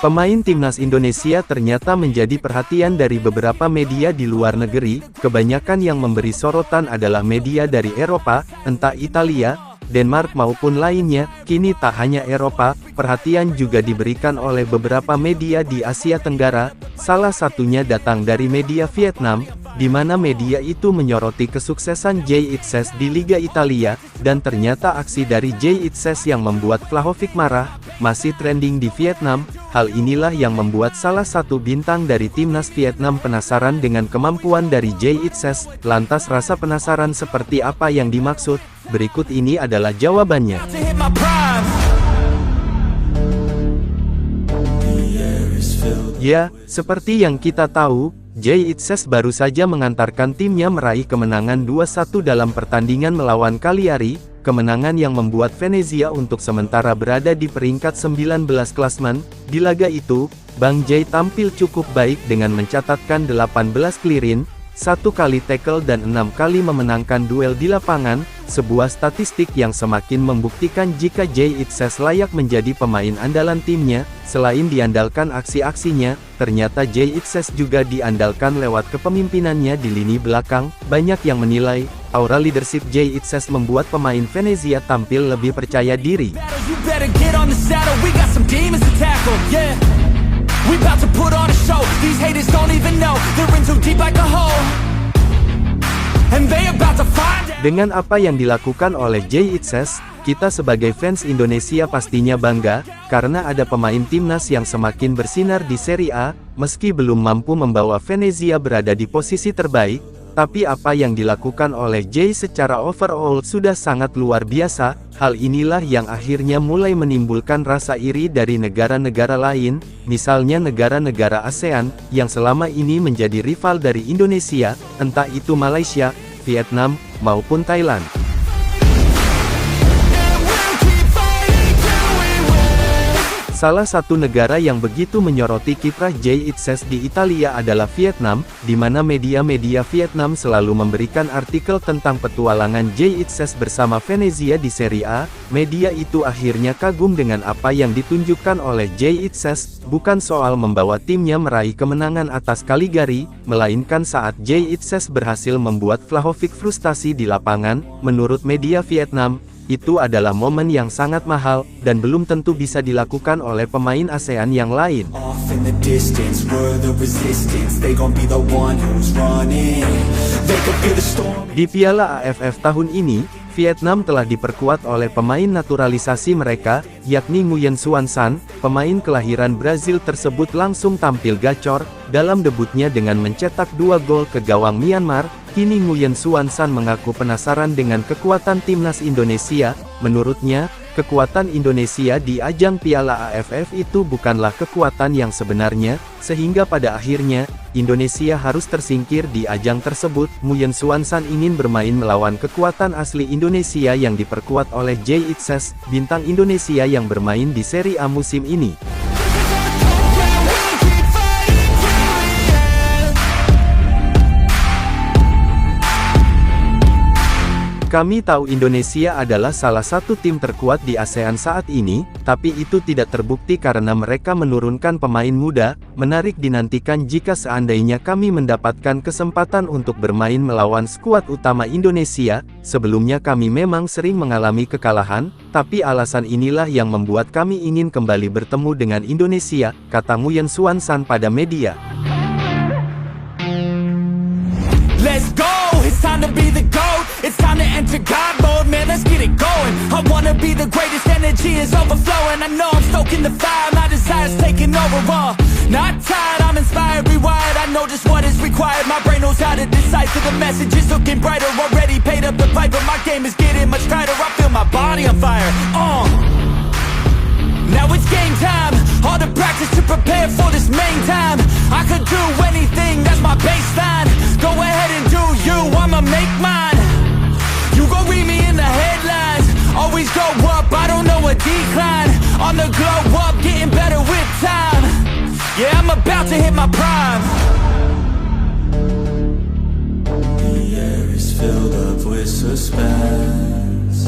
Pemain timnas Indonesia ternyata menjadi perhatian dari beberapa media di luar negeri. Kebanyakan yang memberi sorotan adalah media dari Eropa, entah Italia, Denmark maupun lainnya. Kini tak hanya Eropa, perhatian juga diberikan oleh beberapa media di Asia Tenggara. Salah satunya datang dari media Vietnam, di mana media itu menyoroti kesuksesan Jay Itzes di Liga Italia, dan ternyata aksi dari Jay Itzes yang membuat Vlahovic marah, masih trending di Vietnam. Hal inilah yang membuat salah satu bintang dari timnas Vietnam penasaran dengan kemampuan dari Jay Itzes. Lantas rasa penasaran seperti apa yang dimaksud? Berikut ini adalah jawabannya. Ya, seperti yang kita tahu, Jay Itzes baru saja mengantarkan timnya meraih kemenangan 2-1 dalam pertandingan melawan Cagliari, kemenangan yang membuat Venezia untuk sementara berada di peringkat 19 klasemen. Di laga itu, Bang Jay tampil cukup baik dengan mencatatkan 18 clear-in, 1 kali tackle dan 6 kali memenangkan duel di lapangan, sebuah statistik yang semakin membuktikan jika Jay Itzes layak menjadi pemain andalan timnya. Selain diandalkan aksi-aksinya, ternyata Jay Itzes juga diandalkan lewat kepemimpinannya di lini belakang. Banyak yang menilai, aura leadership Jay Itzes membuat pemain Venezia tampil lebih percaya diri. We about to put on a show. These haters don't even know they're in too deep like a hole. And they about to find out. Dengan apa yang dilakukan oleh Jay Itzes, kita sebagai fans Indonesia pastinya bangga, karena ada pemain timnas yang semakin bersinar di Serie A. Meski belum mampu membawa Venezia berada di posisi terbaik, tapi apa yang dilakukan oleh Jay secara overall sudah sangat luar biasa. Hal inilah yang akhirnya mulai menimbulkan rasa iri dari negara-negara lain, misalnya negara-negara ASEAN, yang selama ini menjadi rival dari Indonesia, entah itu Malaysia, Vietnam, maupun Thailand. Salah satu negara yang begitu menyoroti kiprah Jay Itzes di Italia adalah Vietnam, di mana media-media Vietnam selalu memberikan artikel tentang petualangan Jay Itzes bersama Venezia di Serie A. Media itu akhirnya kagum dengan apa yang ditunjukkan oleh Jay Itzes, bukan soal membawa timnya meraih kemenangan atas Cagliari, melainkan saat Jay Itzes berhasil membuat Vlahovic frustasi di lapangan. Menurut media Vietnam, itu adalah momen yang sangat mahal, dan belum tentu bisa dilakukan oleh pemain ASEAN yang lain. Di Piala AFF tahun ini, Vietnam telah diperkuat oleh pemain naturalisasi mereka, yakni Nguyen Xuan San. Pemain kelahiran Brazil tersebut langsung tampil gacor dalam debutnya dengan mencetak 2 gol ke gawang Myanmar. Kini Nguyen Xuan San mengaku penasaran dengan kekuatan timnas Indonesia. Menurutnya, kekuatan Indonesia di ajang Piala AFF itu bukanlah kekuatan yang sebenarnya, sehingga pada akhirnya, Indonesia harus tersingkir di ajang tersebut. Nguyen Xuan San ingin bermain melawan kekuatan asli Indonesia yang diperkuat oleh Jay Itzes, bintang Indonesia yang bermain di Serie A musim ini. Kami tahu Indonesia adalah salah satu tim terkuat di ASEAN saat ini, tapi itu tidak terbukti karena mereka menurunkan pemain muda. Menarik dinantikan jika seandainya kami mendapatkan kesempatan untuk bermain melawan skuad utama Indonesia. Sebelumnya kami memang sering mengalami kekalahan, tapi alasan inilah yang membuat kami ingin kembali bertemu dengan Indonesia, kata Nguyen Xuan San pada media. Let's go, it's time to be the GOAT. It's time to enter God mode, man, let's get it going. I wanna be the greatest, energy is overflowing. I know I'm stoking the fire, my desire's taking over, not tired, I'm inspired, rewired. I know just what is required, my brain knows how to decipher. The message is looking brighter, already paid up the piper. My game is getting much tighter, I feel my body on fire. Now it's game time, all the practice to prepare for this main time. I could do anything, that's my baseline. Go ahead and do you, I'ma make mine. You gon' read me in the headlines. Always go up, I don't know a decline. On the glow up, getting better with time. Yeah, I'm about to hit my prime. The air is filled up with suspense.